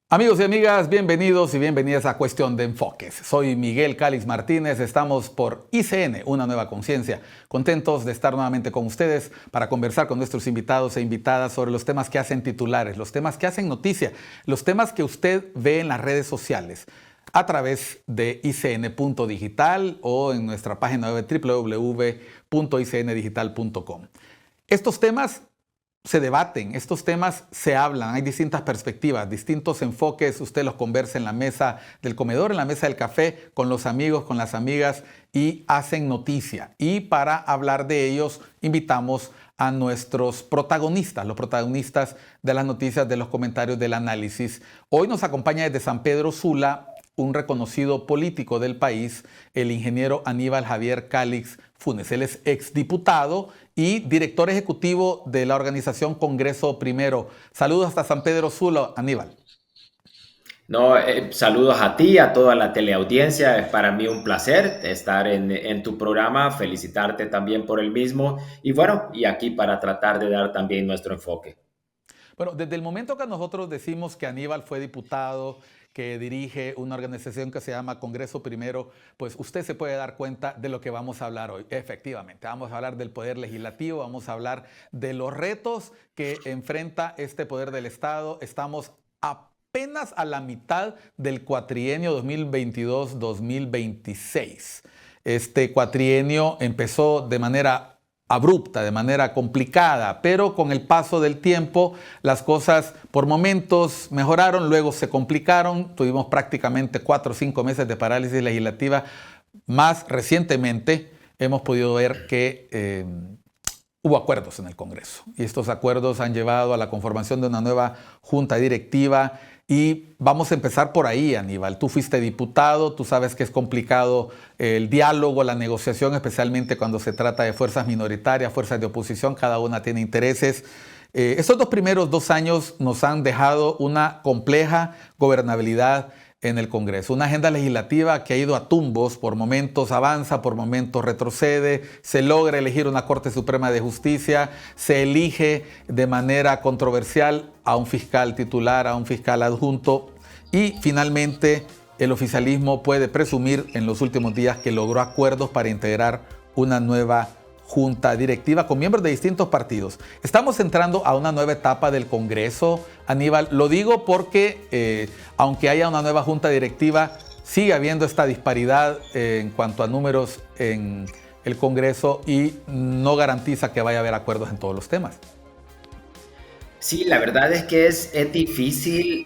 Amigos y amigas, bienvenidos y bienvenidas a Cuestión de Enfoques. Soy Miguel Calix Martínez, estamos por ICN, Una Nueva Conciencia. Contentos de estar nuevamente con ustedes para conversar con nuestros invitados e invitadas sobre los temas que hacen titulares, los temas que hacen noticia, los temas que usted ve en las redes sociales a través de icn.digital o en nuestra página web www.icndigital.com. Estos temas se debaten, estos temas se hablan, hay distintas perspectivas, distintos enfoques, usted los conversa en la mesa del comedor, en la mesa del café, con los amigos, con las amigas y hacen noticia. Y para hablar de ellos invitamos a nuestros protagonistas, los protagonistas de las noticias, de los comentarios, del análisis. Hoy nos acompaña desde San Pedro Sula un reconocido político del país, el ingeniero Aníbal Javier Calix Funes. Él es exdiputado y director ejecutivo de la organización Congreso Primero. Saludos hasta San Pedro Sula, Aníbal. No, saludos a ti, a toda la teleaudiencia. Es para mí un placer estar en tu programa, felicitarte también por el mismo y bueno, y aquí para tratar de dar también nuestro enfoque. Bueno, desde el momento que nosotros decimos que Aníbal fue diputado, que dirige una organización que se llama Congreso Primero, pues usted se puede dar cuenta de lo que vamos a hablar hoy. Efectivamente, vamos a hablar del poder legislativo, vamos a hablar de los retos que enfrenta este poder del Estado. Estamos apenas a la mitad del cuatrienio 2022-2026. Este cuatrienio empezó de manera abrupta, de manera complicada, pero con el paso del tiempo las cosas por momentos mejoraron, luego se complicaron, tuvimos prácticamente 4 o 5 meses de parálisis legislativa. Más recientemente hemos podido ver que hubo acuerdos en el Congreso y estos acuerdos han llevado a la conformación de una nueva junta directiva. Y vamos a empezar por ahí, Aníbal. Tú fuiste diputado, tú sabes que es complicado el diálogo, la negociación, especialmente cuando se trata de fuerzas minoritarias, fuerzas de oposición, cada una tiene intereses. Estos primeros 2 años nos han dejado una compleja gobernabilidad en el Congreso, una agenda legislativa que ha ido a tumbos, por momentos avanza, por momentos retrocede, se logra elegir una Corte Suprema de Justicia, se elige de manera controversial a un fiscal titular, a un fiscal adjunto y finalmente el oficialismo puede presumir en los últimos días que logró acuerdos para integrar una nueva junta directiva con miembros de distintos partidos. Estamos entrando a una nueva etapa del Congreso, Aníbal. Lo digo porque aunque haya una nueva junta directiva, sigue habiendo esta disparidad en cuanto a números en el Congreso y no garantiza que vaya a haber acuerdos en todos los temas. Sí, la verdad es que es difícil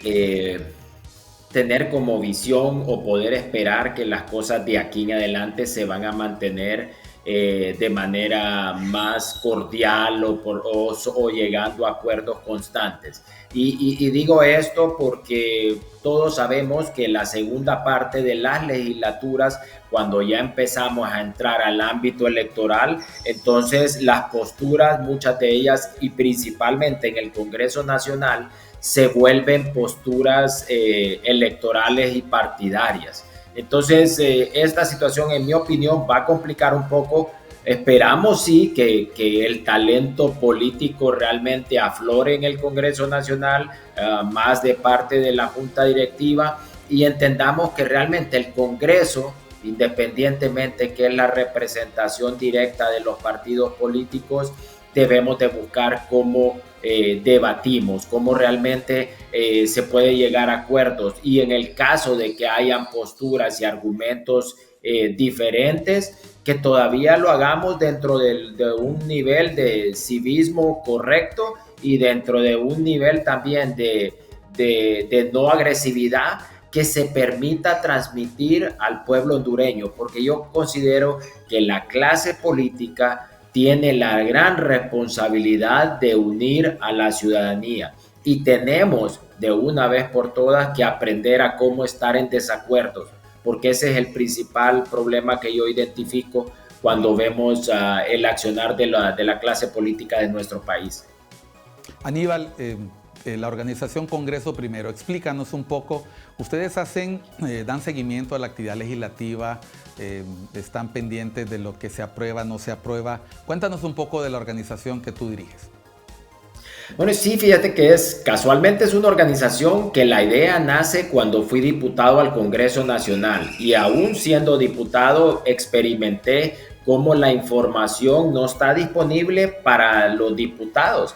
tener como visión o poder esperar que las cosas de aquí en adelante se van a mantener de manera más cordial o llegando a acuerdos constantes. Y digo esto porque todos sabemos que la segunda parte de las legislaturas, cuando ya empezamos a entrar al ámbito electoral, entonces las posturas, muchas de ellas y principalmente en el Congreso Nacional, se vuelven posturas electorales y partidarias. Entonces, esta situación, en mi opinión, va a complicar un poco. Esperamos, sí, que el talento político realmente aflore en el Congreso Nacional, más de parte de la Junta Directiva, y entendamos que realmente el Congreso, independientemente que es la representación directa de los partidos políticos, debemos de buscar cómo debatimos, cómo realmente se puede llegar a acuerdos y en el caso de que hayan posturas y argumentos diferentes, que todavía lo hagamos dentro de un nivel de civismo correcto y dentro de un nivel también de no agresividad que se permita transmitir al pueblo hondureño, porque yo considero que la clase política tiene la gran responsabilidad de unir a la ciudadanía y tenemos de una vez por todas que aprender a cómo estar en desacuerdos, porque ese es el principal problema que yo identifico cuando vemos el accionar de la clase política de nuestro país. Aníbal, la organización Congreso Primero, explícanos un poco, ustedes dan seguimiento a la actividad legislativa, están pendientes de lo que se aprueba, no se aprueba. Cuéntanos un poco de la organización que tú diriges. Bueno, sí, fíjate que casualmente es una organización que la idea nace cuando fui diputado al Congreso Nacional y aún siendo diputado experimenté cómo la información no está disponible para los diputados.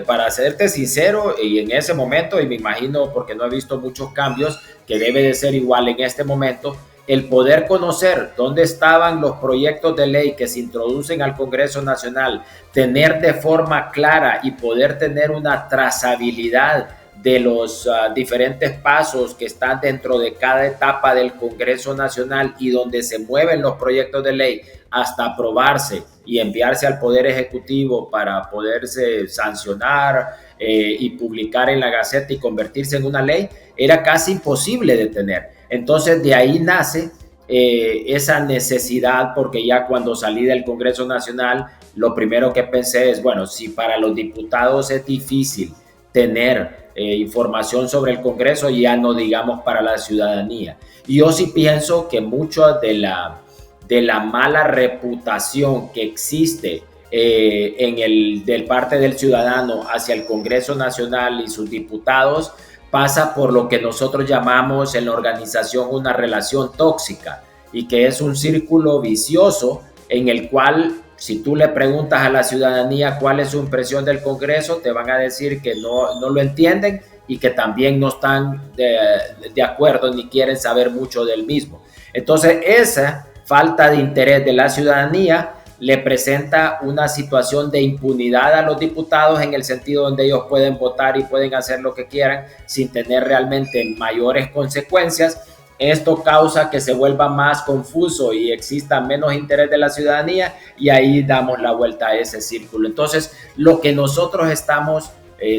Para serte sincero, y en ese momento, y me imagino porque no he visto muchos cambios, que debe de ser igual en este momento, el poder conocer dónde estaban los proyectos de ley que se introducen al Congreso Nacional, tener de forma clara y poder tener una trazabilidad de los diferentes pasos que están dentro de cada etapa del Congreso Nacional y donde se mueven los proyectos de ley hasta aprobarse y enviarse al Poder Ejecutivo para poderse sancionar y publicar en la Gaceta y convertirse en una ley, era casi imposible de tener. Entonces de ahí nace esa necesidad, porque ya cuando salí del Congreso Nacional, lo primero que pensé es, bueno, si para los diputados es difícil tener información sobre el Congreso, ya no digamos para la ciudadanía. Y yo sí pienso que mucho de la mala reputación que existe del parte del ciudadano hacia el Congreso Nacional y sus diputados pasa por lo que nosotros llamamos en la organización una relación tóxica, y que es un círculo vicioso en el cual si tú le preguntas a la ciudadanía cuál es su impresión del Congreso, te van a decir que no lo entienden y que también no están de acuerdo ni quieren saber mucho del mismo. Entonces esa falta de interés de la ciudadanía le presenta una situación de impunidad a los diputados, en el sentido donde ellos pueden votar y pueden hacer lo que quieran sin tener realmente mayores consecuencias. Esto causa que se vuelva más confuso y exista menos interés de la ciudadanía, y ahí damos la vuelta a ese círculo. Entonces, lo que nosotros estamos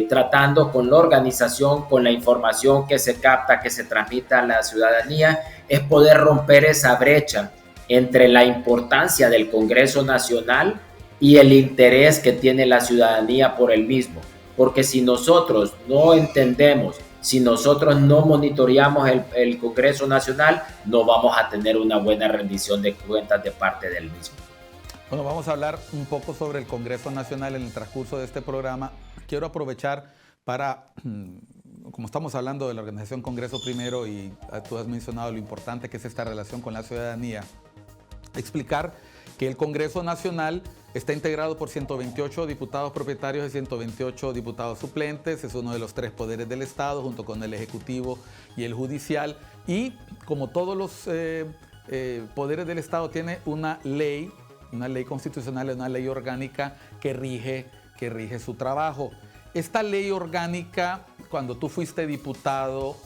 tratando con la organización, con la información que se capta, que se transmite a la ciudadanía, es poder romper esa brecha entre la importancia del Congreso Nacional y el interés que tiene la ciudadanía por el mismo. Porque si nosotros no entendemos, si nosotros no monitoreamos el Congreso Nacional, no vamos a tener una buena rendición de cuentas de parte del mismo. Bueno, vamos a hablar un poco sobre el Congreso Nacional en el transcurso de este programa. Quiero aprovechar para, como estamos hablando de la organización Congreso Primero y tú has mencionado lo importante que es esta relación con la ciudadanía, explicar que el Congreso Nacional está integrado por 128 diputados propietarios y 128 diputados suplentes. Es uno de los tres poderes del Estado, junto con el Ejecutivo y el Judicial. Y como todos los poderes del Estado, tiene una ley constitucional, una ley orgánica que rige su trabajo. Esta ley orgánica, cuando tú fuiste diputado,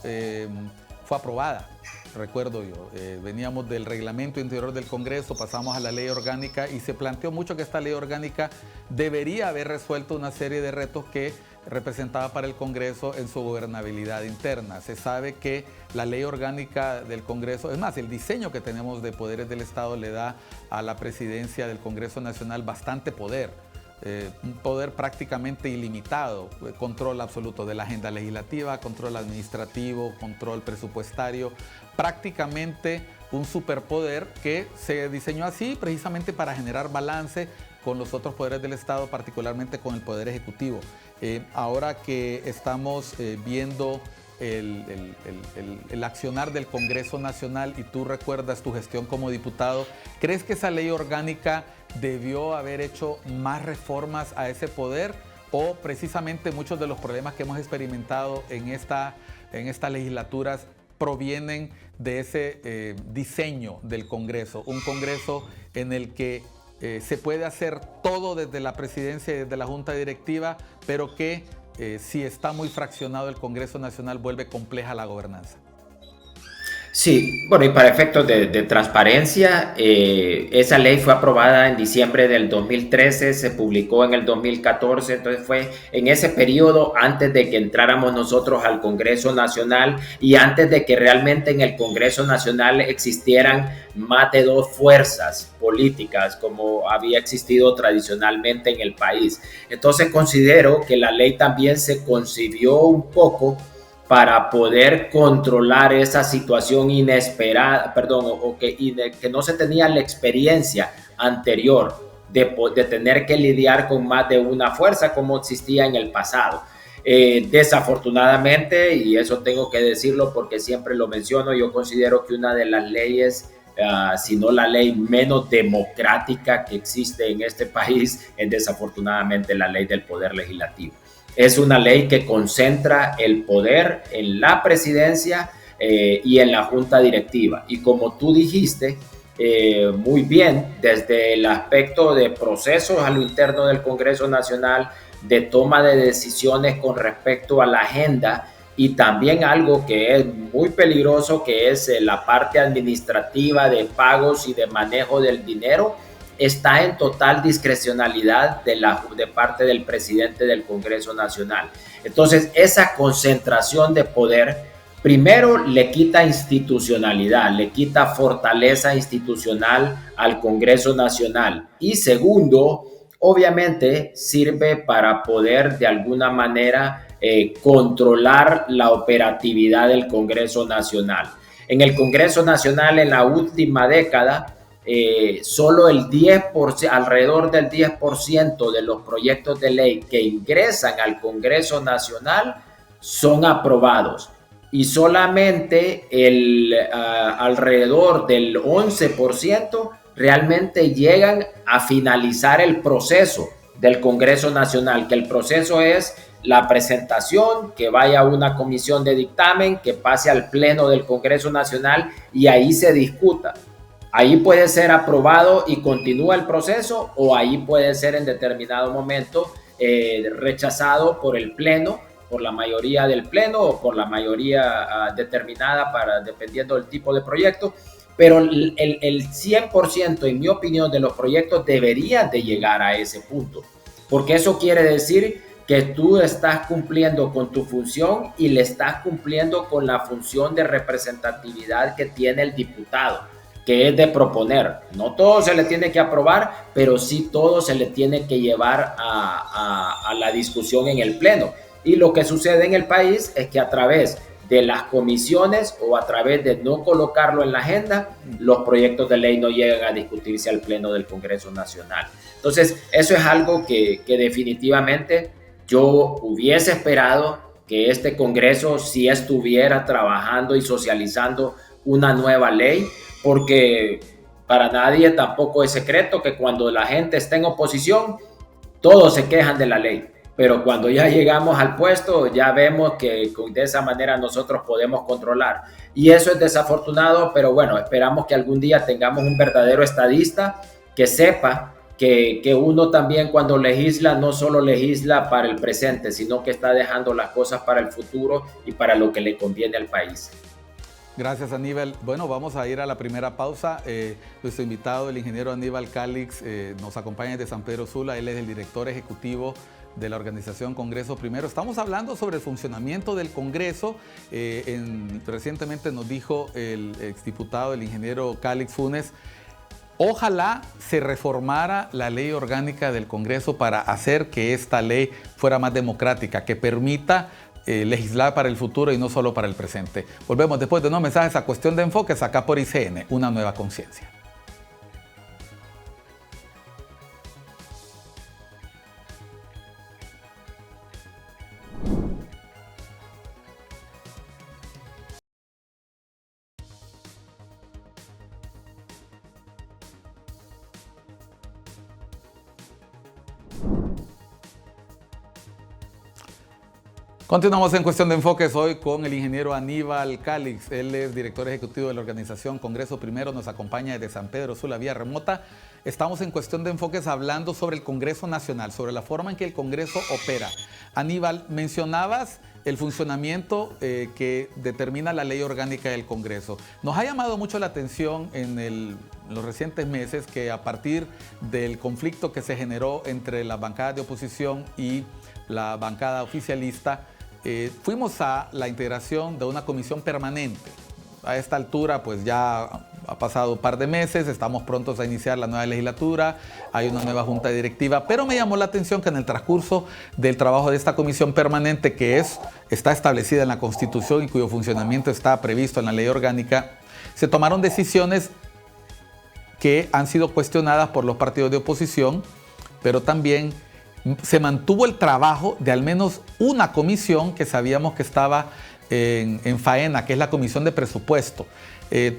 fue aprobada. Recuerdo yo, veníamos del reglamento interior del Congreso, pasamos a la ley orgánica y se planteó mucho que esta ley orgánica debería haber resuelto una serie de retos que representaba para el Congreso en su gobernabilidad interna. Se sabe que la ley orgánica del Congreso, es más, el diseño que tenemos de poderes del Estado le da a la presidencia del Congreso Nacional bastante poder. Un poder prácticamente ilimitado, control absoluto de la agenda legislativa, control administrativo, control presupuestario, prácticamente un superpoder que se diseñó así precisamente para generar balance con los otros poderes del Estado, particularmente con el Poder Ejecutivo. Ahora que estamos viendo el accionar del Congreso Nacional y tú recuerdas tu gestión como diputado, ¿crees que esa ley orgánica debió haber hecho más reformas a ese poder, o precisamente muchos de los problemas que hemos experimentado en estas legislaturas provienen de ese diseño del Congreso? Un Congreso en el que se puede hacer todo desde la presidencia y desde la Junta Directiva, pero que si está muy fraccionado el Congreso Nacional vuelve compleja la gobernanza. Sí, bueno, y para efectos de transparencia, esa ley fue aprobada en diciembre del 2013, se publicó en el 2014, entonces fue en ese periodo antes de que entráramos nosotros al Congreso Nacional y antes de que realmente en el Congreso Nacional existieran más de dos fuerzas políticas como había existido tradicionalmente en el país. Entonces considero que la ley también se concibió un poco para poder controlar esa situación inesperada, que no se tenía la experiencia anterior de tener que lidiar con más de una fuerza como existía en el pasado. Desafortunadamente, y eso tengo que decirlo porque siempre lo menciono, yo considero que una de las leyes, si no la ley menos democrática que existe en este país, es desafortunadamente la ley del poder legislativo. Es una ley que concentra el poder en la presidencia y en la junta directiva. Y como tú dijiste, muy bien, desde el aspecto de procesos a lo interno del Congreso Nacional, de toma de decisiones con respecto a la agenda, y también algo que es muy peligroso, que es la parte administrativa de pagos y de manejo del dinero, está en total discrecionalidad de parte del presidente del Congreso Nacional. Entonces, esa concentración de poder, primero le quita institucionalidad, le quita fortaleza institucional al Congreso Nacional. Y segundo, obviamente sirve para poder de alguna manera controlar la operatividad del Congreso Nacional. En el Congreso Nacional, en la última década, solo el 10%, alrededor del 10% de los proyectos de ley que ingresan al Congreso Nacional son aprobados, y solamente alrededor del 11% realmente llegan a finalizar el proceso del Congreso Nacional, que el proceso es la presentación, que vaya a una comisión de dictamen, que pase al pleno del Congreso Nacional y ahí se discuta. Ahí puede ser aprobado y continúa el proceso, o ahí puede ser en determinado momento rechazado por el pleno, por la mayoría del pleno o por la mayoría determinada, dependiendo del tipo de proyecto. Pero el 100%, en mi opinión, de los proyectos deberían de llegar a ese punto, porque eso quiere decir que tú estás cumpliendo con tu función y le estás cumpliendo con la función de representatividad que tiene el diputado, que es de proponer. No todo se le tiene que aprobar, pero sí todo se le tiene que llevar a la discusión en el pleno. Y lo que sucede en el país es que a través de las comisiones o a través de no colocarlo en la agenda, los proyectos de ley no llegan a discutirse al pleno del Congreso Nacional. Entonces, eso es algo que definitivamente yo hubiese esperado que este Congreso sí estuviera trabajando y socializando una nueva ley, porque para nadie tampoco es secreto que cuando la gente está en oposición, todos se quejan de la ley. Pero cuando ya llegamos al puesto, ya vemos que de esa manera nosotros podemos controlar. Y eso es desafortunado, pero bueno, esperamos que algún día tengamos un verdadero estadista que sepa que uno también cuando legisla, no solo legisla para el presente, sino que está dejando las cosas para el futuro y para lo que le conviene al país. Gracias, Aníbal. Bueno, vamos a ir a la primera pausa. Nuestro invitado, el ingeniero Aníbal Calix, nos acompaña desde San Pedro Sula. Él es el director ejecutivo de la organización Congreso Primero. Estamos hablando sobre el funcionamiento del Congreso. Recientemente nos dijo el exdiputado, el ingeniero Calix Funes, ojalá se reformara la ley orgánica del Congreso para hacer que esta ley fuera más democrática, que permita legislar para el futuro y no solo para el presente. Volvemos después de unos mensajes a Cuestión de Enfoques acá por ICN, una nueva conciencia. Continuamos en Cuestión de Enfoques hoy con el ingeniero Aníbal Calix. Él es director ejecutivo de la organización Congreso Primero, nos acompaña desde San Pedro Sula, vía remota. Estamos en Cuestión de Enfoques hablando sobre el Congreso Nacional, sobre la forma en que el Congreso opera. Aníbal, mencionabas el funcionamiento que determina la ley orgánica del Congreso. Nos ha llamado mucho la atención en los recientes meses que a partir del conflicto que se generó entre la bancada de oposición y la bancada oficialista, fuimos a la integración de una comisión permanente. A esta altura pues ya ha pasado un par de meses, estamos prontos a iniciar la nueva legislatura, hay una nueva junta directiva, pero me llamó la atención que en el transcurso del trabajo de esta comisión permanente, que está establecida en la Constitución y cuyo funcionamiento está previsto en la ley orgánica, se tomaron decisiones que han sido cuestionadas por los partidos de oposición, pero también se mantuvo el trabajo de al menos una comisión que sabíamos que estaba en faena, que es la Comisión de Presupuesto.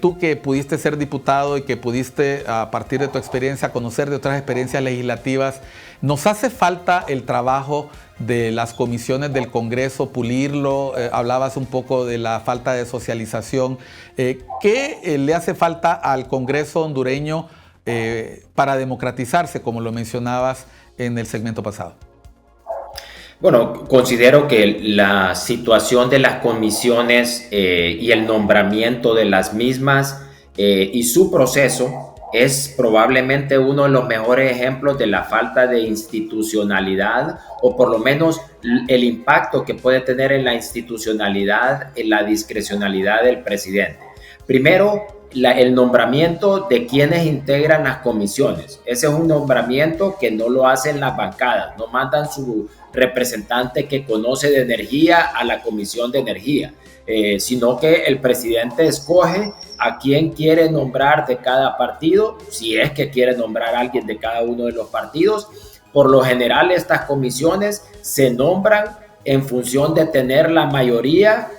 Tú que pudiste ser diputado y que pudiste, a partir de tu experiencia, conocer de otras experiencias legislativas, ¿nos hace falta el trabajo de las comisiones del Congreso, pulirlo? Hablabas un poco de la falta de socialización. ¿Qué le hace falta al Congreso hondureño para democratizarse, como lo mencionabas en el segmento pasado? Bueno, considero que la situación de las comisiones y el nombramiento de las mismas y su proceso es probablemente uno de los mejores ejemplos de la falta de institucionalidad, o por lo menos el impacto que puede tener en la institucionalidad, en la discrecionalidad del presidente. Primero, el nombramiento de quienes integran las comisiones. Ese es un nombramiento que no lo hacen las bancadas, no mandan su representante que conoce de energía a la comisión de energía, sino que el presidente escoge a quién quiere nombrar de cada partido, si es que quiere nombrar a alguien de cada uno de los partidos. Por lo general, estas comisiones se nombran en función de tener la mayoría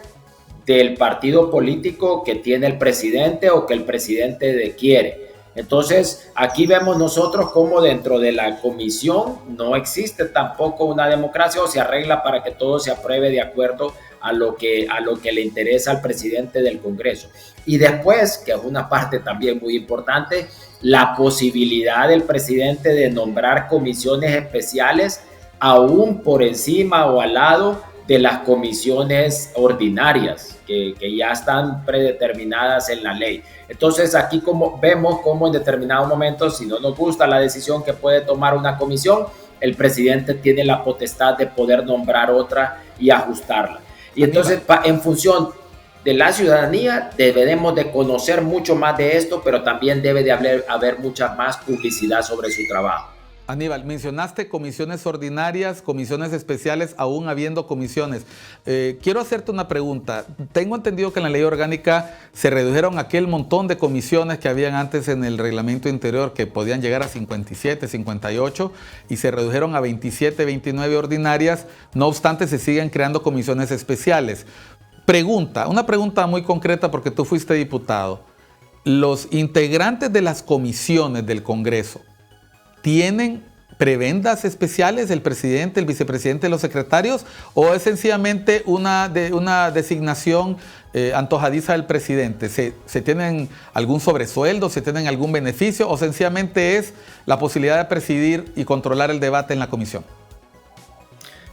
del partido político que tiene el presidente o que el presidente quiere. Entonces, aquí vemos nosotros cómo dentro de la comisión no existe tampoco una democracia, o se arregla para que todo se apruebe de acuerdo a lo que le interesa al presidente del Congreso. Y después, que es una parte también muy importante, la posibilidad del presidente de nombrar comisiones especiales aún por encima o al lado de las comisiones ordinarias que ya están predeterminadas en la ley. Entonces aquí vemos cómo en determinados momentos, si no nos gusta la decisión que puede tomar una comisión, el presidente tiene la potestad de poder nombrar otra y ajustarla. Y entonces en función de la ciudadanía debemos de conocer mucho más de esto, pero también debe de haber mucha más publicidad sobre su trabajo. Aníbal, mencionaste comisiones ordinarias, comisiones especiales, aún habiendo comisiones. Quiero hacerte una pregunta. Tengo entendido que en la ley orgánica se redujeron aquel montón de comisiones que habían antes en el reglamento interior, que podían llegar a 57, 58, y se redujeron a 27, 29 ordinarias. No obstante, se siguen creando comisiones especiales. Una pregunta muy concreta, porque tú fuiste diputado. ¿Los integrantes de las comisiones del Congreso tienen prebendas especiales, el presidente, el vicepresidente, los secretarios, o es sencillamente una designación antojadiza del presidente? ¿Se tienen algún sobresueldo, se tienen algún beneficio, o sencillamente es la posibilidad de presidir y controlar el debate en la comisión?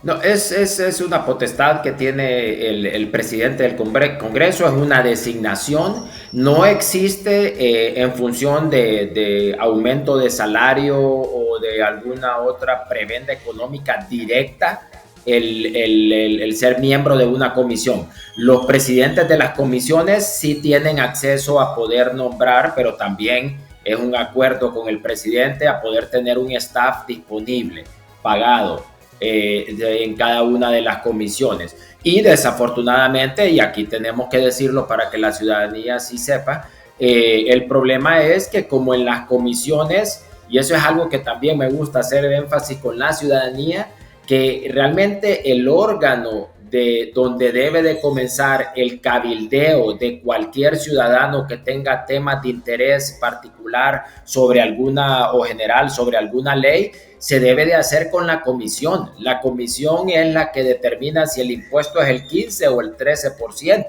No, es una potestad que tiene el presidente del Congreso, es una designación, no existe en función de aumento de salario o de alguna otra prebenda económica directa el ser miembro de una comisión. Los presidentes de las comisiones sí tienen acceso a poder nombrar, pero también es un acuerdo con el presidente a poder tener un staff disponible, pagado, en cada una de las comisiones. Y desafortunadamente, y aquí tenemos que decirlo para que la ciudadanía sí sepa, el problema es que como en las comisiones, y eso es algo que también me gusta hacer énfasis con la ciudadanía, que realmente el órgano de donde debe de comenzar el cabildeo de cualquier ciudadano que tenga temas de interés particular sobre alguna o general sobre alguna ley, se debe de hacer con la comisión. La comisión es la que determina si el impuesto es el 15 o el 13%.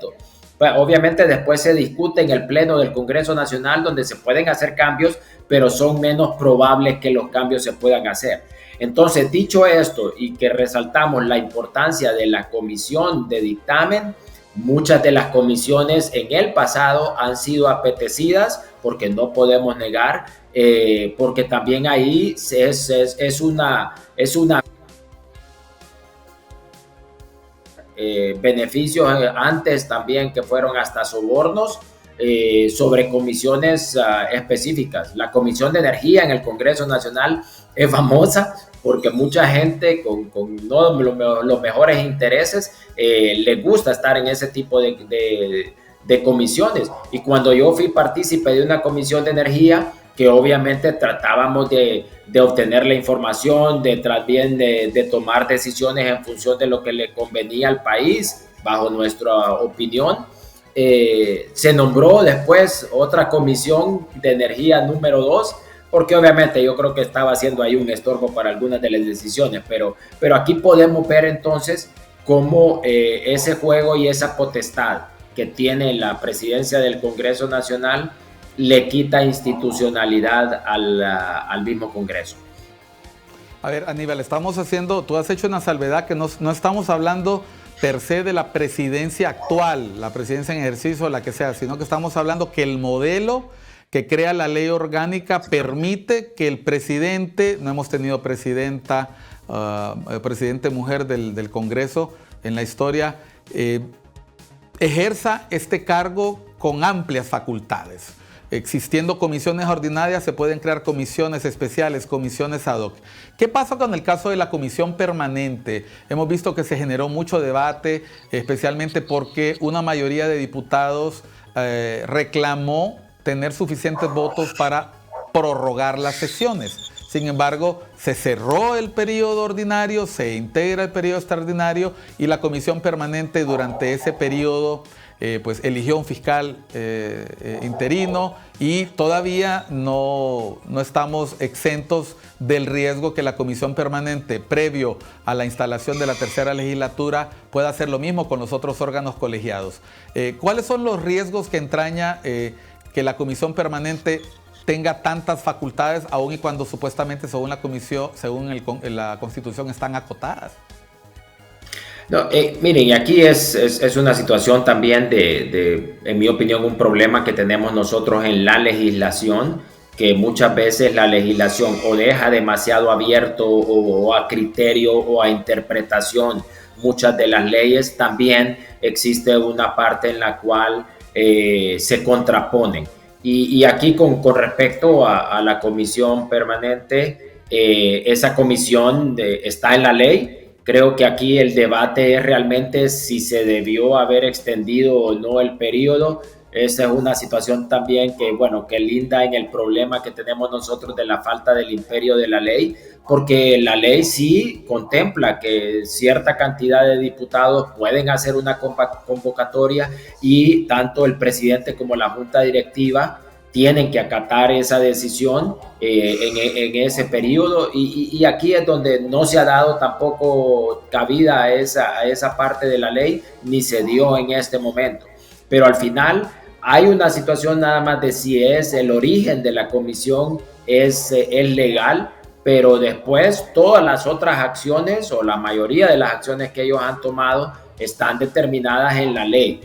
Pues obviamente después se discute en el Pleno del Congreso Nacional, donde se pueden hacer cambios, pero son menos probables que los cambios se puedan hacer. Entonces, dicho esto, y que resaltamos la importancia de la comisión de dictamen, muchas de las comisiones en el pasado han sido apetecidas, porque no podemos negar, porque también ahí es una beneficios antes también que fueron hasta sobornos sobre comisiones específicas. La Comisión de Energía en el Congreso Nacional es famosa porque mucha gente con no los mejores intereses les gusta estar en ese tipo de comisiones. Y cuando yo fui partícipe de una comisión de energía, que obviamente tratábamos de obtener la información, también de tomar decisiones en función de lo que le convenía al país, bajo nuestra opinión. Se nombró después otra comisión de energía número 2, porque obviamente yo creo que estaba haciendo ahí un estorbo para algunas de las decisiones, pero aquí podemos ver entonces cómo ese juego y esa potestad que tiene la presidencia del Congreso Nacional le quita institucionalidad al mismo Congreso. A ver, Aníbal, tú has hecho una salvedad que no estamos hablando per se de la presidencia actual, la presidencia en ejercicio, la que sea, sino que estamos hablando que el modelo que crea la ley orgánica permite que el presidente, no hemos tenido presidente mujer del Congreso en la historia, ejerza este cargo con amplias facultades. Existiendo comisiones ordinarias, se pueden crear comisiones especiales, comisiones ad hoc. ¿Qué pasa con el caso de la comisión permanente? Hemos visto que se generó mucho debate, especialmente porque una mayoría de diputados reclamó tener suficientes votos para prorrogar las sesiones. Sin embargo, se cerró el periodo ordinario, se integra el periodo extraordinario y la comisión permanente durante ese periodo pues eligió un fiscal interino y todavía no estamos exentos del riesgo que la comisión permanente, previo a la instalación de la tercera legislatura, pueda hacer lo mismo con los otros órganos colegiados. ¿Cuáles son los riesgos que entraña que la comisión permanente tenga tantas facultades, aun y cuando supuestamente según la comisión, la Constitución, están acotadas? No, miren, aquí es una situación también en mi opinión, un problema que tenemos nosotros en la legislación, que muchas veces la legislación o deja demasiado abierto o a criterio o a interpretación muchas de las leyes. También existe una parte en la cual se contraponen. Y aquí con respecto a la comisión permanente, esa comisión está en la ley. Creo que aquí el debate es realmente si se debió haber extendido o no el periodo. Esa es una situación también que linda en el problema que tenemos nosotros de la falta del imperio de la ley, porque la ley sí contempla que cierta cantidad de diputados pueden hacer una convocatoria y tanto el presidente como la junta directiva tienen que acatar esa decisión en ese periodo y aquí es donde no se ha dado tampoco cabida a esa parte de la ley, ni se dio en este momento. Pero al final hay una situación nada más de si es el origen de la comisión es legal, pero después todas las otras acciones o la mayoría de las acciones que ellos han tomado están determinadas en la ley.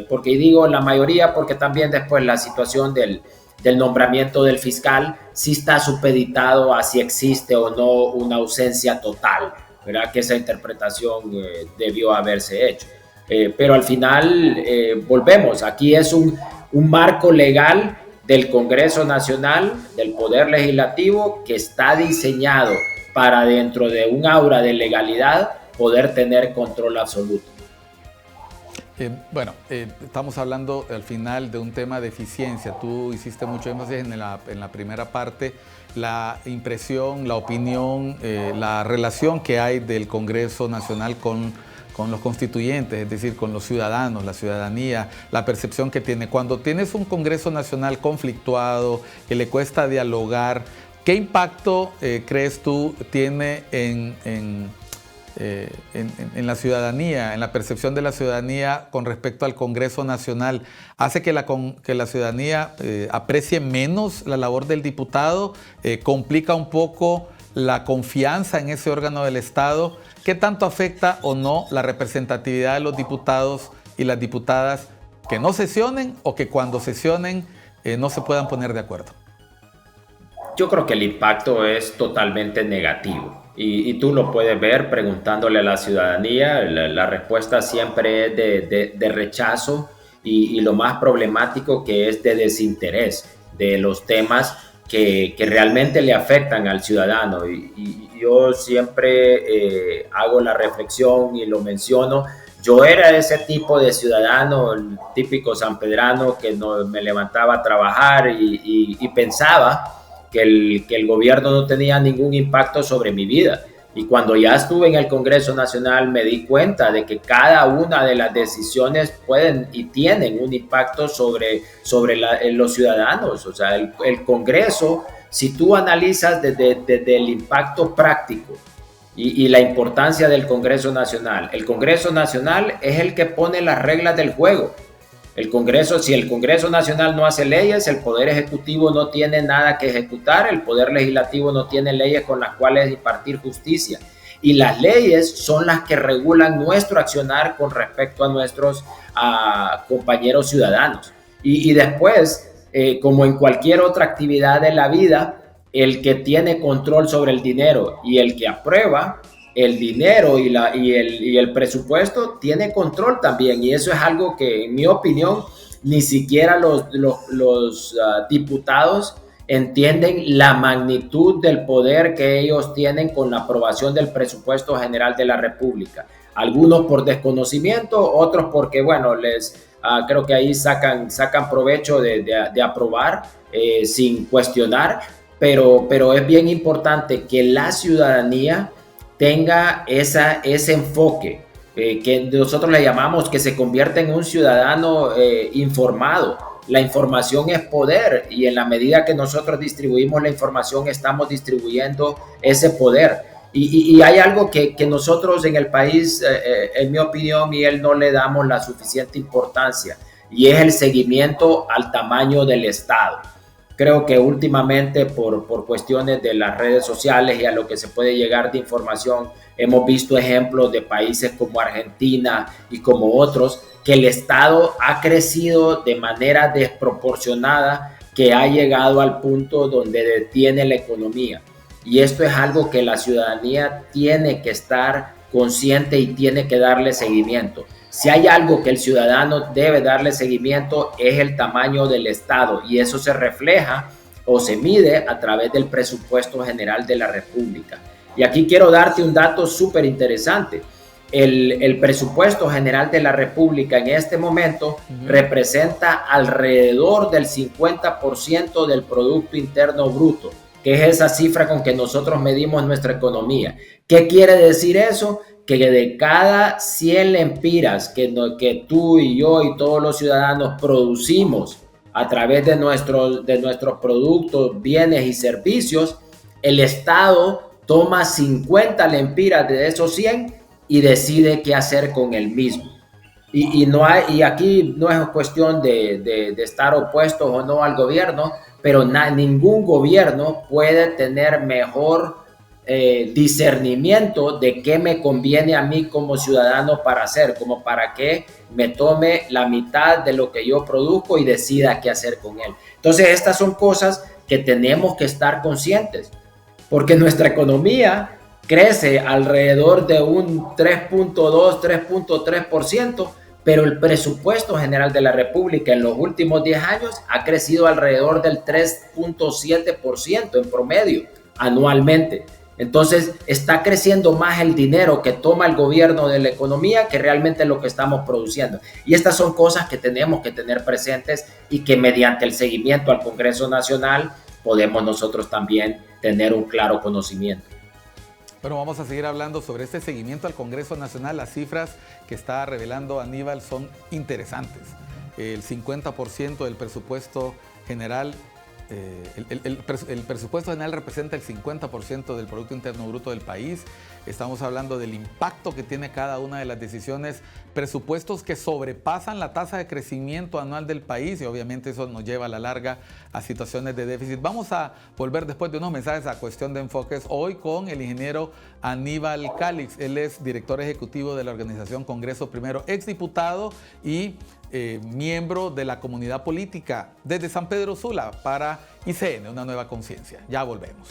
Porque digo la mayoría porque también después la situación del nombramiento del fiscal sí está supeditado a si existe o no una ausencia total, ¿verdad? Que esa interpretación debió haberse hecho. Pero al final volvemos, aquí es un marco legal del Congreso Nacional, del Poder Legislativo, que está diseñado para dentro de un aura de legalidad poder tener control absoluto. Estamos hablando al final de un tema de eficiencia. Tú hiciste mucho énfasis en la primera parte, la impresión, la opinión, la relación que hay del Congreso Nacional con los constituyentes, es decir, con los ciudadanos, la ciudadanía, la percepción que tiene. Cuando tienes un Congreso Nacional conflictuado, que le cuesta dialogar, ¿qué impacto crees tú tiene en la ciudadanía, en la percepción de la ciudadanía con respecto al Congreso Nacional? ¿Hace que la ciudadanía aprecie menos la labor del diputado? ¿Complica un poco la confianza en ese órgano del Estado? ¿Qué tanto afecta o no la representatividad de los diputados y las diputadas que no sesionen o que cuando sesionen no se puedan poner de acuerdo? Yo creo que el impacto es totalmente negativo. Y tú lo puedes ver preguntándole a la ciudadanía, la respuesta siempre es de rechazo y lo más problemático que es de desinterés de los temas que realmente le afectan al ciudadano. Y yo siempre hago la reflexión y lo menciono Yo era ese tipo de ciudadano, el típico sanpedrano que no, me levantaba a trabajar y pensaba que el gobierno no tenía ningún impacto sobre mi vida. Y cuando ya estuve en el Congreso Nacional me di cuenta de que cada una de las decisiones pueden y tienen un impacto sobre los ciudadanos. O sea, el Congreso, si tú analizas desde el impacto práctico y la importancia del Congreso Nacional, el Congreso Nacional es el que pone las reglas del juego. El Congreso, si el Congreso Nacional no hace leyes, el Poder Ejecutivo no tiene nada que ejecutar, el Poder Legislativo no tiene leyes con las cuales impartir justicia. Y las leyes son las que regulan nuestro accionar con respecto a nuestros compañeros ciudadanos. Y después, como en cualquier otra actividad de la vida, el que tiene control sobre el dinero y el que aprueba el dinero y el presupuesto tiene control también, y eso es algo que en mi opinión ni siquiera los diputados entienden la magnitud del poder que ellos tienen con la aprobación del presupuesto general de la República. Algunos por desconocimiento, otros porque, bueno, creo que ahí sacan provecho de aprobar sin cuestionar, pero es bien importante que la ciudadanía tenga ese enfoque que nosotros le llamamos que se convierta en un ciudadano informado. La información es poder y en la medida que nosotros distribuimos la información estamos distribuyendo ese poder. Y hay algo que nosotros en el país, en mi opinión, Miguel, no le damos la suficiente importancia, y es el seguimiento al tamaño del Estado. Creo que últimamente por cuestiones de las redes sociales y a lo que se puede llegar de información, hemos visto ejemplos de países como Argentina y como otros, que el Estado ha crecido de manera desproporcionada, que ha llegado al punto donde detiene la economía. Y esto es algo que la ciudadanía tiene que estar consciente y tiene que darle seguimiento. Si hay algo que el ciudadano debe darle seguimiento es el tamaño del Estado, y eso se refleja o se mide a través del presupuesto general de la República. Y aquí quiero darte un dato súper interesante. El presupuesto general de la República en este momento representa alrededor del 50% del Producto Interno Bruto, que es esa cifra con que nosotros medimos nuestra economía. ¿Qué quiere decir eso? Que de cada 100 lempiras que tú y yo y todos los ciudadanos producimos a través de nuestros productos, bienes y servicios, el Estado toma 50 lempiras de esos 100 y decide qué hacer con el mismo. Y aquí no es cuestión de estar opuestos o no al gobierno, pero ningún gobierno puede tener mejor discernimiento de qué me conviene a mí como ciudadano para hacer, como para que me tome la mitad de lo que yo produzco y decida qué hacer con él. Entonces, estas son cosas que tenemos que estar conscientes, porque nuestra economía crece alrededor de un 3.2, 3.3%, pero el presupuesto general de la República en los últimos 10 años ha crecido alrededor del 3.7% en promedio anualmente. Entonces, está creciendo más el dinero que toma el gobierno de la economía que realmente lo que estamos produciendo. Y estas son cosas que tenemos que tener presentes y que mediante el seguimiento al Congreso Nacional podemos nosotros también tener un claro conocimiento. Bueno, vamos a seguir hablando sobre este seguimiento al Congreso Nacional. Las cifras que está revelando Aníbal son interesantes. El 50% del presupuesto general, el presupuesto general representa el 50% del Producto Interno Bruto del país. Estamos hablando del impacto que tiene cada una de las decisiones, presupuestos que sobrepasan la tasa de crecimiento anual del país, y obviamente eso nos lleva a la larga a situaciones de déficit. Vamos a volver después de unos mensajes a Cuestión de Enfoques, hoy con el ingeniero Aníbal Calix. Él es director ejecutivo de la organización Congreso Primero, exdiputado y miembro de la comunidad política desde San Pedro Sula para ICN, Una Nueva Conciencia. Ya volvemos.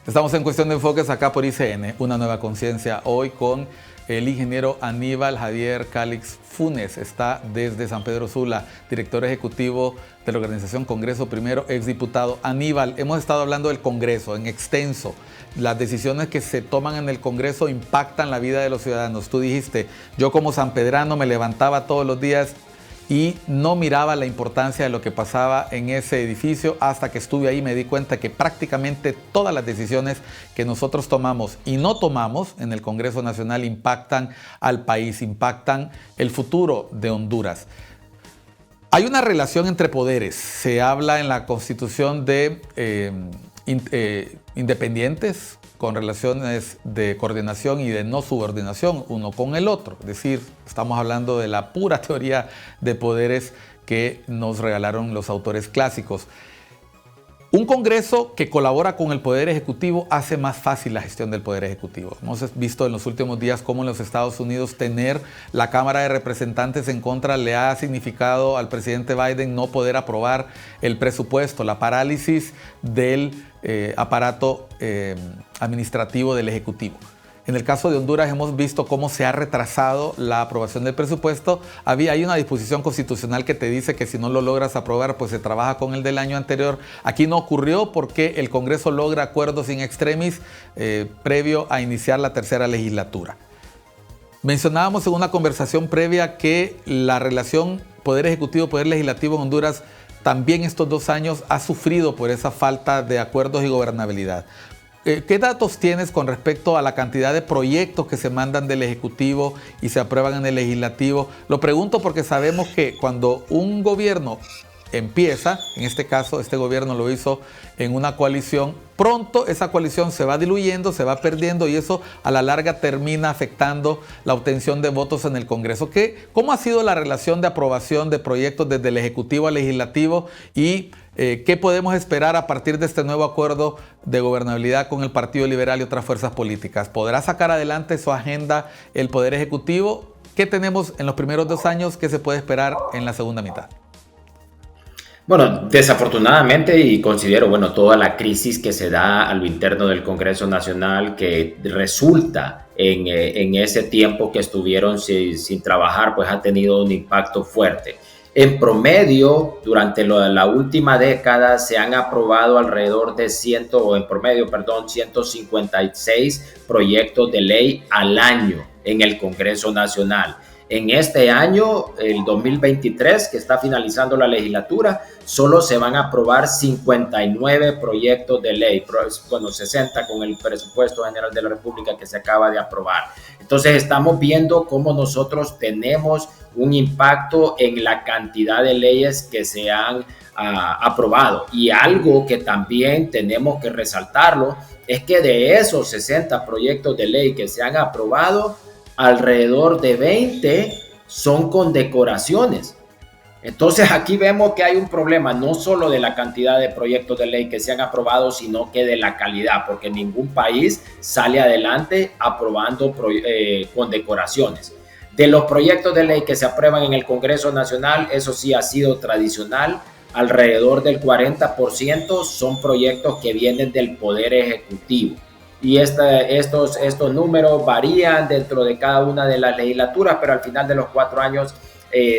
Estamos en Cuestión de Enfoques acá por ICN, una nueva conciencia, hoy con el ingeniero Aníbal Javier Calix Funes. Está desde San Pedro Sula, director ejecutivo de la organización Congreso Primero, exdiputado. Aníbal, hemos estado hablando del Congreso en extenso. Las decisiones que se toman en el Congreso impactan la vida de los ciudadanos. Tú dijiste, yo como sanpedrano me levantaba todos los días y no miraba la importancia de lo que pasaba en ese edificio hasta que estuve ahí. Me di cuenta que prácticamente todas las decisiones que nosotros tomamos y no tomamos en el Congreso Nacional impactan al país, impactan el futuro de Honduras. Hay una relación entre poderes. Se habla en la Constitución de independientes con relaciones de coordinación y de no subordinación uno con el otro. Es decir, estamos hablando de la pura teoría de poderes que nos regalaron los autores clásicos. Un Congreso que colabora con el Poder Ejecutivo hace más fácil la gestión del Poder Ejecutivo. Hemos visto en los últimos días cómo en los Estados Unidos tener la Cámara de Representantes en contra le ha significado al presidente Biden no poder aprobar el presupuesto, la parálisis del aparato administrativo del Ejecutivo. En el caso de Honduras hemos visto cómo se ha retrasado la aprobación del presupuesto. Hay una disposición constitucional que te dice que si no lo logras aprobar, pues se trabaja con el del año anterior. Aquí no ocurrió porque el Congreso logra acuerdos in extremis previo a iniciar la tercera legislatura. Mencionábamos en una conversación previa que la relación Poder Ejecutivo-Poder Legislativo en Honduras también estos 2 años ha sufrido por esa falta de acuerdos y gobernabilidad. ¿Qué datos tienes con respecto a la cantidad de proyectos que se mandan del Ejecutivo y se aprueban en el Legislativo? Lo pregunto porque sabemos que cuando un gobierno empieza, en este caso este gobierno lo hizo en una coalición, pronto esa coalición se va diluyendo, se va perdiendo y eso a la larga termina afectando la obtención de votos en el Congreso. ¿Cómo ha sido la relación de aprobación de proyectos desde el Ejecutivo al Legislativo y qué podemos esperar a partir de este nuevo acuerdo de gobernabilidad con el Partido Liberal y otras fuerzas políticas? ¿Podrá sacar adelante su agenda el Poder Ejecutivo? ¿Qué tenemos en los primeros 2 años? ¿Qué se puede esperar en la segunda mitad? Bueno, desafortunadamente, y considero, toda la crisis que se da a lo interno del Congreso Nacional que resulta en ese tiempo que estuvieron sin trabajar, pues ha tenido un impacto fuerte. En promedio, durante la última década se han aprobado alrededor de 156 proyectos de ley al año en el Congreso Nacional. En este año, el 2023, que está finalizando la legislatura, solo se van a aprobar 59 proyectos de ley, 60 con el presupuesto general de la República que se acaba de aprobar. Entonces estamos viendo cómo nosotros tenemos un impacto en la cantidad de leyes que se han aprobado. Y algo que también tenemos que resaltarlo es que de esos 60 proyectos de ley que se han aprobado, alrededor de 20 son condecoraciones. Entonces aquí vemos que hay un problema no solo de la cantidad de proyectos de ley que se han aprobado, sino que de la calidad, porque ningún país sale adelante aprobando condecoraciones. De los proyectos de ley que se aprueban en el Congreso Nacional, eso sí ha sido tradicional, alrededor del 40% son proyectos que vienen del Poder Ejecutivo. Y estos números varían dentro de cada una de las legislaturas, pero al final de los 4 años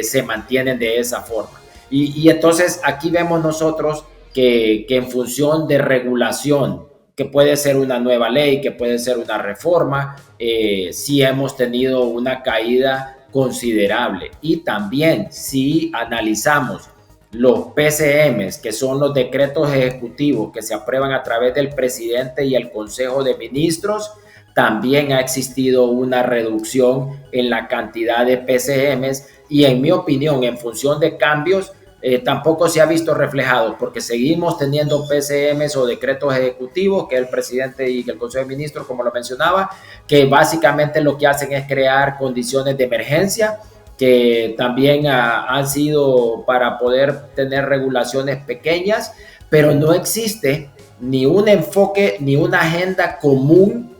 se mantienen de esa forma. Y entonces aquí vemos nosotros que en función de regulación, que puede ser una nueva ley, que puede ser una reforma, sí hemos tenido una caída considerable. Y también si analizamos los PCMs, que son los decretos ejecutivos que se aprueban a través del presidente y el Consejo de Ministros, también ha existido una reducción en la cantidad de PCMs y en mi opinión, en función de cambios, tampoco se ha visto reflejado porque seguimos teniendo PCMs o decretos ejecutivos que el presidente y el Consejo de Ministros, como lo mencionaba, que básicamente lo que hacen es crear condiciones de emergencia que también han sido para poder tener regulaciones pequeñas, pero no existe ni un enfoque ni una agenda común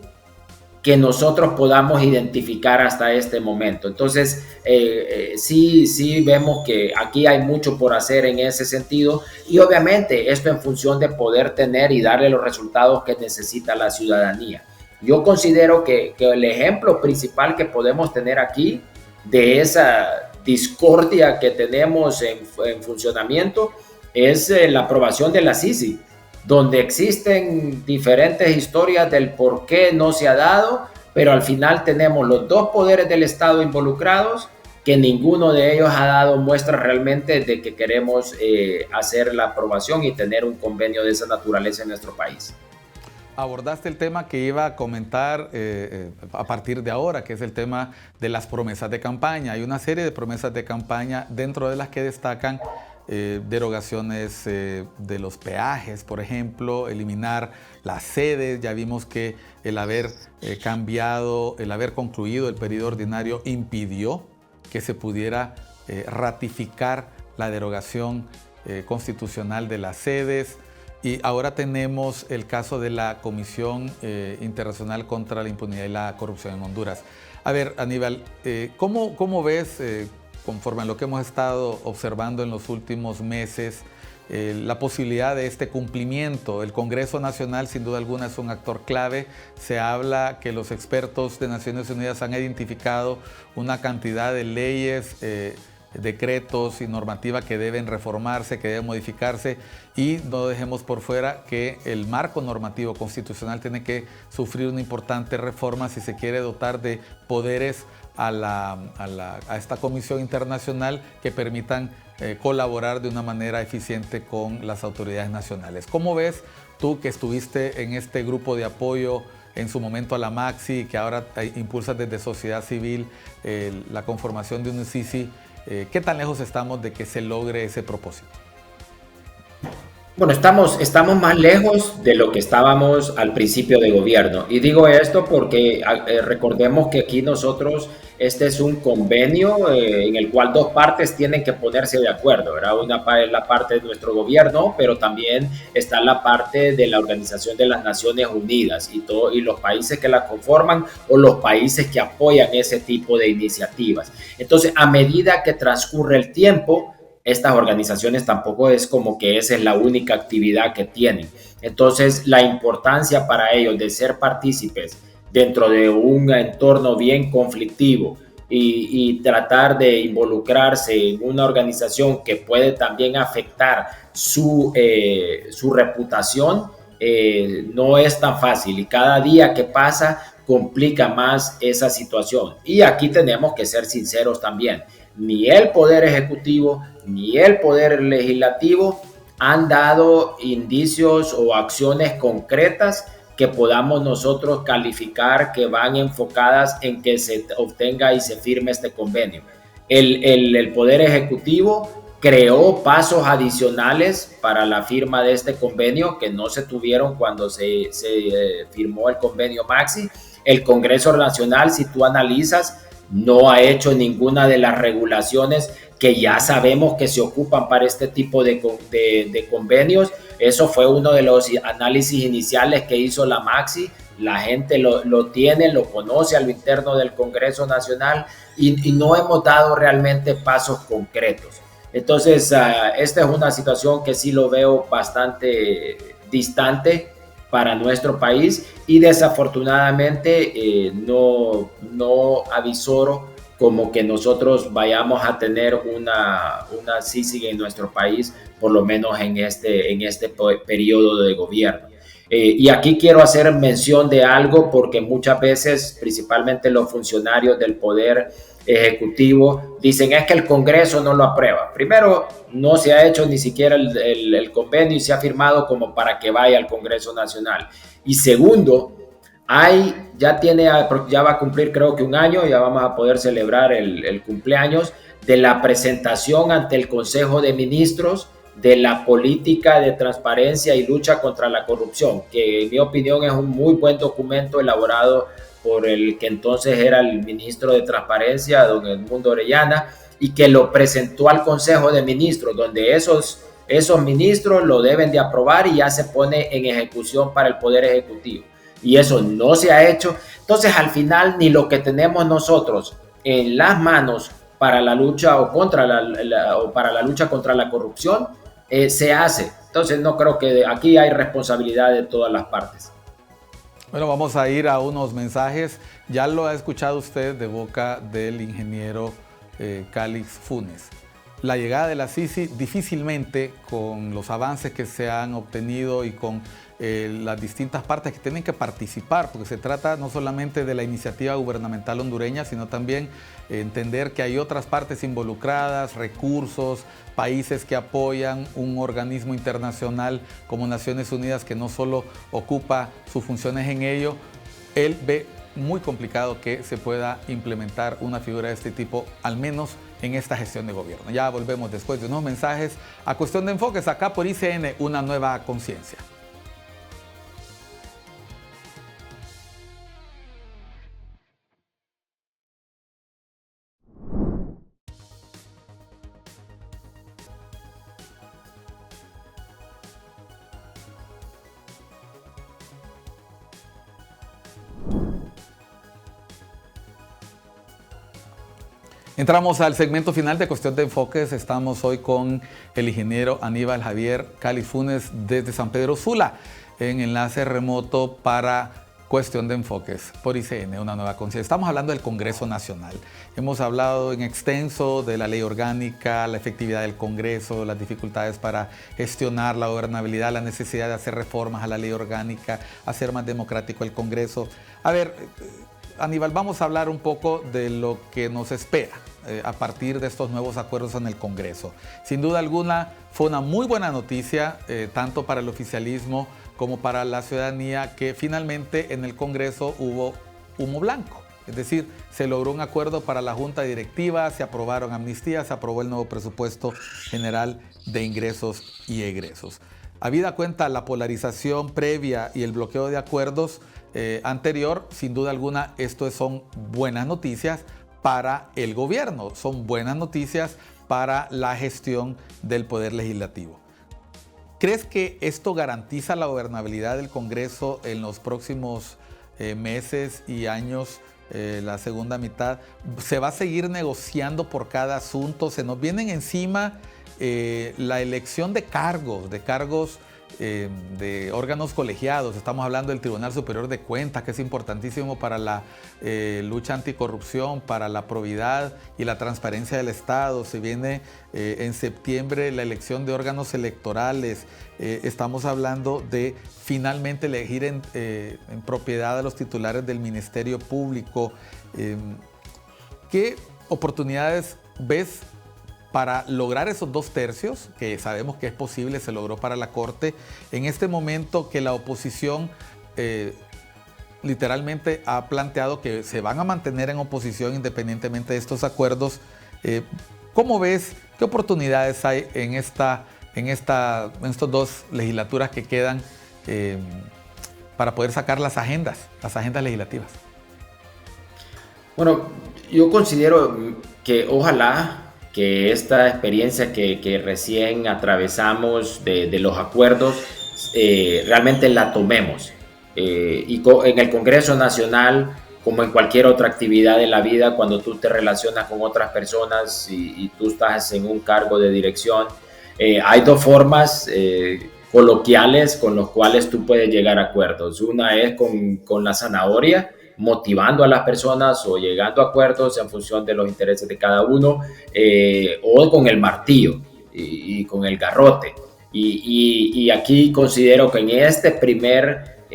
que nosotros podamos identificar hasta este momento. Entonces, sí vemos que aquí hay mucho por hacer en ese sentido, y obviamente esto en función de poder tener y darle los resultados que necesita la ciudadanía. Yo considero que el ejemplo principal que podemos tener aquí de esa discordia que tenemos en funcionamiento es la aprobación de la CICI, donde existen diferentes historias del por qué no se ha dado, pero al final tenemos los dos poderes del Estado involucrados, que ninguno de ellos ha dado muestras realmente de que queremos hacer la aprobación y tener un convenio de esa naturaleza en nuestro país. Abordaste el tema que iba a comentar a partir de ahora, que es el tema de las promesas de campaña. Hay una serie de promesas de campaña dentro de las que destacan derogaciones de los peajes, por ejemplo, eliminar las sedes. Ya vimos que el haber el haber concluido el periodo ordinario impidió que se pudiera ratificar la derogación constitucional de las sedes. Y ahora tenemos el caso de la Comisión Internacional contra la Impunidad y la Corrupción en Honduras. A ver, Aníbal, ¿cómo ves, conforme a lo que hemos estado observando en los últimos meses, la posibilidad de este cumplimiento? El Congreso Nacional, sin duda alguna, es un actor clave. Se habla que los expertos de Naciones Unidas han identificado una cantidad de leyes, decretos y normativa que deben reformarse, que deben modificarse, y no dejemos por fuera que el marco normativo constitucional tiene que sufrir una importante reforma si se quiere dotar de poderes a esta comisión internacional que permitan colaborar de una manera eficiente con las autoridades nacionales. ¿Cómo ves tú, que estuviste en este grupo de apoyo en su momento a la MAXI, que ahora impulsas desde sociedad civil la conformación de un CICI? ¿Qué tan lejos estamos de que se logre ese propósito? Bueno, estamos más lejos de lo que estábamos al principio de gobierno. Y digo esto porque recordemos que aquí nosotros, este es un convenio en el cual dos partes tienen que ponerse de acuerdo, ¿verdad? Una es la parte de nuestro gobierno, pero también está la parte de la Organización de las Naciones Unidas y los países que la conforman, o los países que apoyan ese tipo de iniciativas. Entonces, a medida que transcurre el tiempo, estas organizaciones tampoco es como que esa es la única actividad que tienen. Entonces, la importancia para ellos de ser partícipes dentro de un entorno bien conflictivo y tratar de involucrarse en una organización que puede también afectar su reputación, no es tan fácil, y cada día que pasa complica más esa situación. Y aquí tenemos que ser sinceros también. Ni el Poder Ejecutivo ni el Poder Legislativo han dado indicios o acciones concretas que podamos nosotros calificar que van enfocadas en que se obtenga y se firme este convenio. El Poder Ejecutivo creó pasos adicionales para la firma de este convenio que no se tuvieron cuando se firmó el convenio MAXI. El Congreso Nacional, si tú analizas, no ha hecho ninguna de las regulaciones que ya sabemos que se ocupan para este tipo de convenios. Eso fue uno de los análisis iniciales que hizo la MAXI. La gente lo tiene, lo conoce a lo interno del Congreso Nacional, y no hemos dado realmente pasos concretos. Entonces, esta es una situación que sí lo veo bastante distante para nuestro país, y desafortunadamente no avisoro como que nosotros vayamos a tener una CICI en nuestro país, por lo menos en este periodo de gobierno. Y aquí quiero hacer mención de algo, porque muchas veces, principalmente los funcionarios del Poder Ejecutivo, dicen es que el Congreso no lo aprueba. Primero, no se ha hecho ni siquiera el convenio y se ha firmado como para que vaya al Congreso Nacional. Y segundo, ya va a cumplir creo que un año, ya vamos a poder celebrar el cumpleaños de la presentación ante el Consejo de Ministros de la política de transparencia y lucha contra la corrupción, que en mi opinión es un muy buen documento elaborado por el que entonces era el ministro de Transparencia, don Edmundo Orellana, y que lo presentó al Consejo de Ministros, donde esos ministros lo deben de aprobar y ya se pone en ejecución para el Poder Ejecutivo. Y eso no se ha hecho. Entonces, al final, ni lo que tenemos nosotros en las manos para la lucha o para la lucha contra la corrupción se hace. Entonces, no creo que aquí hay responsabilidad de todas las partes. Bueno, vamos a ir a unos mensajes. Ya lo ha escuchado usted de boca del ingeniero Calix Funes. La llegada de la Sisi difícilmente, con los avances que se han obtenido y con las distintas partes que tienen que participar, porque se trata no solamente de la iniciativa gubernamental hondureña, sino también entender que hay otras partes involucradas, recursos, países que apoyan, un organismo internacional como Naciones Unidas que no solo ocupa sus funciones en ello. Él ve muy complicado que se pueda implementar una figura de este tipo, al menos en esta gestión de gobierno. Ya volvemos después de unos mensajes a Cuestión de Enfoques, acá por ICN, una nueva conciencia. Entramos al segmento final de Cuestión de Enfoques. Estamos hoy con el ingeniero Aníbal Javier Calix Funes desde San Pedro Sula, en enlace remoto para Cuestión de Enfoques por ICN, una nueva conciencia. Estamos hablando del Congreso Nacional. Hemos hablado en extenso de la ley orgánica, la efectividad del Congreso, las dificultades para gestionar la gobernabilidad, la necesidad de hacer reformas a la ley orgánica, hacer más democrático el Congreso. A ver, Aníbal, vamos a hablar un poco de lo que nos espera a partir de estos nuevos acuerdos en el Congreso. Sin duda alguna, fue una muy buena noticia, tanto para el oficialismo como para la ciudadanía, que finalmente en el Congreso hubo humo blanco. Es decir, se logró un acuerdo para la Junta Directiva, se aprobaron amnistías, se aprobó el nuevo presupuesto general de ingresos y egresos. Habida cuenta la polarización previa y el bloqueo de acuerdos anterior, sin duda alguna, esto son buenas noticias para el gobierno, son buenas noticias para la gestión del Poder Legislativo. ¿Crees que esto garantiza la gobernabilidad del Congreso en los próximos meses y años, la segunda mitad? ¿Se va a seguir negociando por cada asunto? ¿Se nos vienen encima la elección de cargos de órganos colegiados? Estamos hablando del Tribunal Superior de Cuentas, que es importantísimo para la lucha anticorrupción, para la probidad y la transparencia del Estado. Se viene en septiembre la elección de órganos electorales. Estamos hablando de finalmente elegir en propiedad a los titulares del Ministerio Público. ¿Qué oportunidades ves para lograr esos 2/3, que sabemos que es posible, se logró para la Corte, en este momento que la oposición literalmente ha planteado que se van a mantener en oposición independientemente de estos acuerdos? ¿Cómo ves? ¿Qué oportunidades hay en estas dos legislaturas que quedan para poder sacar las agendas legislativas? Bueno, yo considero que ojalá que esta experiencia que recién atravesamos de los acuerdos realmente la tomemos. Y en el Congreso Nacional, como en cualquier otra actividad de la vida, cuando tú te relacionas con otras personas y tú estás en un cargo de dirección, hay dos formas coloquiales con los cuales tú puedes llegar a acuerdos. Una es con la zanahoria, motivando a las personas o llegando a acuerdos en función de los intereses de cada uno, o con el martillo y con el garrote. Y aquí considero que en este primer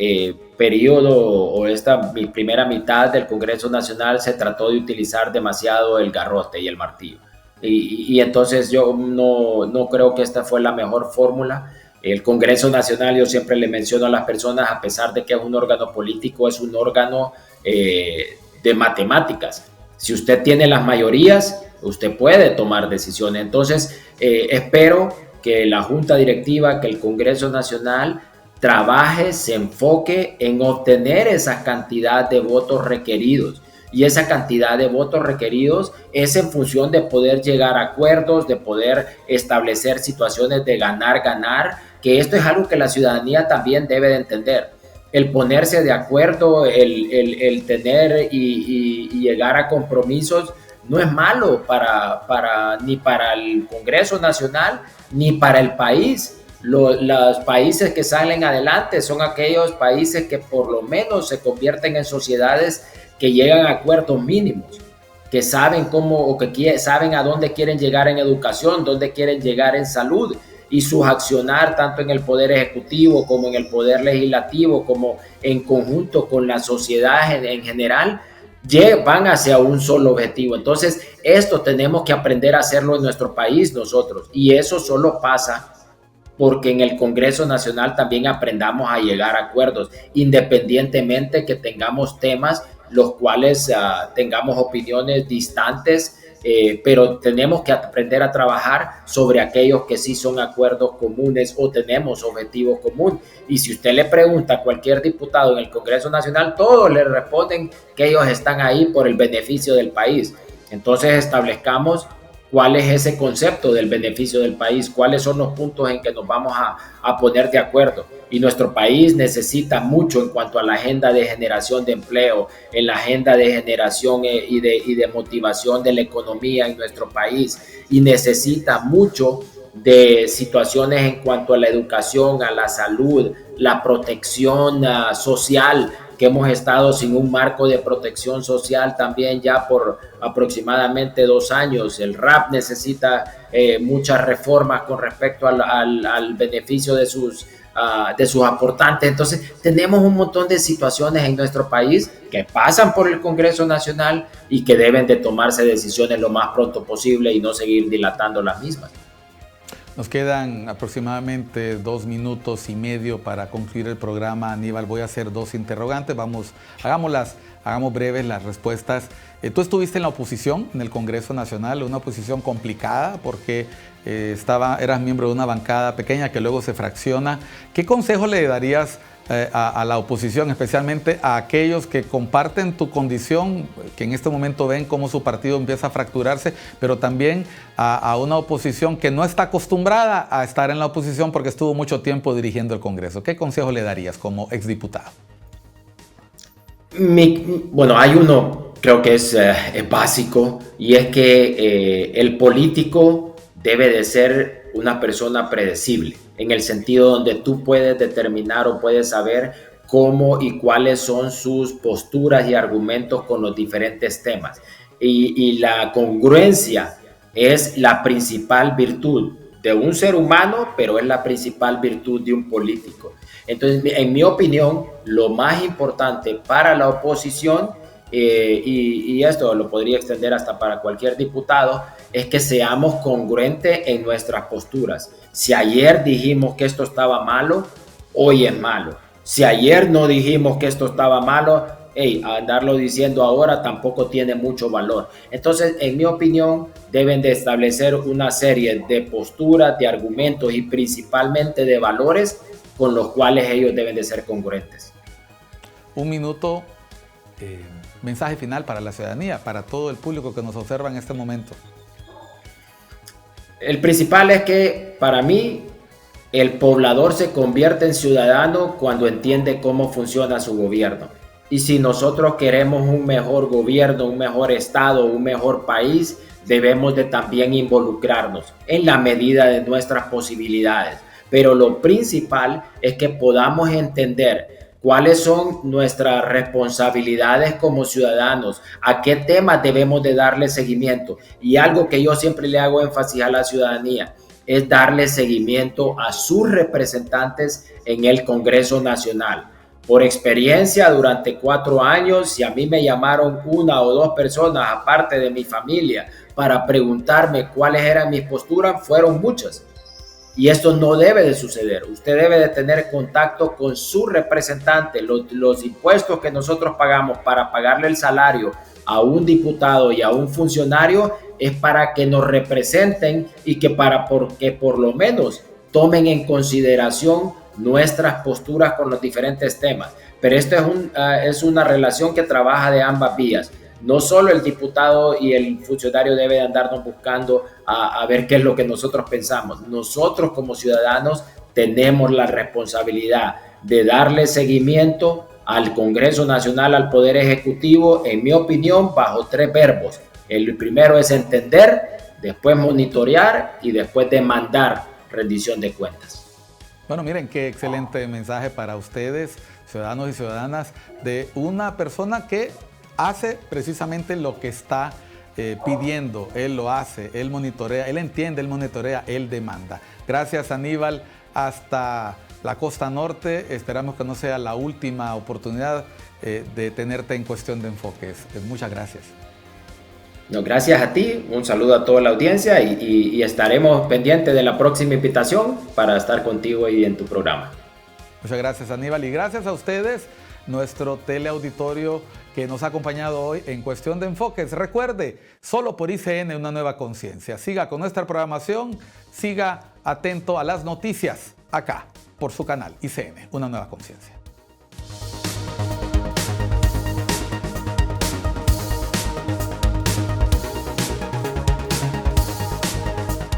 periodo o esta primera mitad del Congreso Nacional se trató de utilizar demasiado el garrote y el martillo. Y entonces yo no creo que esta fue la mejor fórmula. El Congreso Nacional, yo siempre le menciono a las personas, a pesar de que es un órgano político, es un órgano de matemáticas. Si usted tiene las mayorías, usted puede tomar decisiones. Entonces, espero que la Junta Directiva, que el Congreso Nacional trabaje, se enfoque en obtener esa cantidad de votos requeridos. Y esa cantidad de votos requeridos es en función de poder llegar a acuerdos, de poder establecer situaciones de ganar, que esto es algo que la ciudadanía también debe de entender. el ponerse de acuerdo, el tener y llegar a compromisos no es malo ni para el Congreso Nacional ni para el país. Los países que salen adelante son aquellos países que por lo menos se convierten en sociedades que llegan a acuerdos mínimos, que saben cómo o que saben a dónde quieren llegar en educación, dónde quieren llegar en salud, y su accionar tanto en el poder ejecutivo como en el poder legislativo, como en conjunto con la sociedad en general, van hacia un solo objetivo. Entonces, esto tenemos que aprender a hacerlo en nuestro país nosotros, y eso solo pasa porque en el Congreso Nacional también aprendamos a llegar a acuerdos, independientemente que tengamos temas los cuales tengamos opiniones distantes, pero tenemos que aprender a trabajar sobre aquellos que sí son acuerdos comunes o tenemos objetivos comunes. Y si usted le pregunta a cualquier diputado en el Congreso Nacional, todos le responden que ellos están ahí por el beneficio del país. Entonces establezcamos cuál es ese concepto del beneficio del país, cuáles son los puntos en que nos vamos a poner de acuerdo. Y nuestro país necesita mucho en cuanto a la agenda de generación de empleo, en la agenda de generación y de motivación de la economía en nuestro país, y necesita mucho de situaciones en cuanto a la educación, a la salud, la protección social, que hemos estado sin un marco de protección social también ya por aproximadamente 2 años. El RAP necesita muchas reformas con respecto al beneficio de sus aportantes. Entonces, tenemos un montón de situaciones en nuestro país que pasan por el Congreso Nacional y que deben de tomarse decisiones lo más pronto posible y no seguir dilatando las mismas. Nos quedan aproximadamente 2 minutos y medio para concluir el programa. Aníbal, voy a hacer 2 interrogantes. Hagamos breves las respuestas. Tú estuviste en la oposición en el Congreso Nacional, una oposición complicada porque eras miembro de una bancada pequeña que luego se fracciona. ¿Qué consejo le darías a la oposición, especialmente a aquellos que comparten tu condición, que en este momento ven cómo su partido empieza a fracturarse, pero también a una oposición que no está acostumbrada a estar en la oposición porque estuvo mucho tiempo dirigiendo el Congreso? ¿Qué consejo le darías como exdiputado? Bueno, hay uno, creo que es básico, y es que el político debe de ser una persona predecible, en el sentido donde tú puedes determinar o puedes saber cómo y cuáles son sus posturas y argumentos con los diferentes temas. Y la congruencia es la principal virtud de un ser humano, pero es la principal virtud de un político. Entonces, en mi opinión, lo más importante para la oposición, y esto lo podría extender hasta para cualquier diputado, es que seamos congruentes en nuestras posturas. Si ayer dijimos que esto estaba malo, hoy es malo. Si ayer no dijimos que esto estaba malo, andarlo diciendo ahora tampoco tiene mucho valor. Entonces, en mi opinión, deben de establecer una serie de posturas, de argumentos y principalmente de valores con los cuales ellos deben de ser congruentes. 1 minuto, mensaje final para la ciudadanía, para todo el público que nos observa en este momento. El principal es que para mí el poblador se convierte en ciudadano cuando entiende cómo funciona su gobierno. Y si nosotros queremos un mejor gobierno, un mejor estado, un mejor país, debemos de también involucrarnos en la medida de nuestras posibilidades. Pero lo principal es que podamos entender cuáles son nuestras responsabilidades como ciudadanos, a qué temas debemos de darle seguimiento. Y algo que yo siempre le hago énfasis a la ciudadanía es darle seguimiento a sus representantes en el Congreso Nacional. Por experiencia, durante 4 años, si a mí me llamaron 1 o 2 personas, aparte de mi familia, para preguntarme cuáles eran mis posturas, fueron muchas. Y esto no debe de suceder. Usted debe de tener contacto con su representante. Los impuestos que nosotros pagamos para pagarle el salario a un diputado y a un funcionario es para que nos representen y porque por lo menos tomen en consideración nuestras posturas con los diferentes temas. Pero esto es una relación que trabaja de ambas vías. No solo el diputado y el funcionario debe de andarnos buscando a ver qué es lo que nosotros pensamos. Nosotros como ciudadanos tenemos la responsabilidad de darle seguimiento al Congreso Nacional, al Poder Ejecutivo, en mi opinión, bajo 3 verbos. El primero es entender, después monitorear y después demandar rendición de cuentas. Bueno, miren qué excelente mensaje para ustedes, ciudadanos y ciudadanas, de una persona que hace precisamente lo que está pidiendo. Él lo hace, él monitorea, él entiende, él monitorea, él demanda. Gracias, Aníbal, hasta la costa norte. Esperamos que no sea la última oportunidad de tenerte en Cuestión de Enfoques. Muchas gracias. No, gracias a ti, un saludo a toda la audiencia y estaremos pendientes de la próxima invitación para estar contigo y en tu programa. Muchas gracias, Aníbal, y gracias a ustedes, nuestro teleauditorio que nos ha acompañado hoy en Cuestión de Enfoques. Recuerde, solo por ICN una nueva conciencia. Siga con nuestra programación, siga atento a las noticias acá por su canal ICN, una nueva conciencia.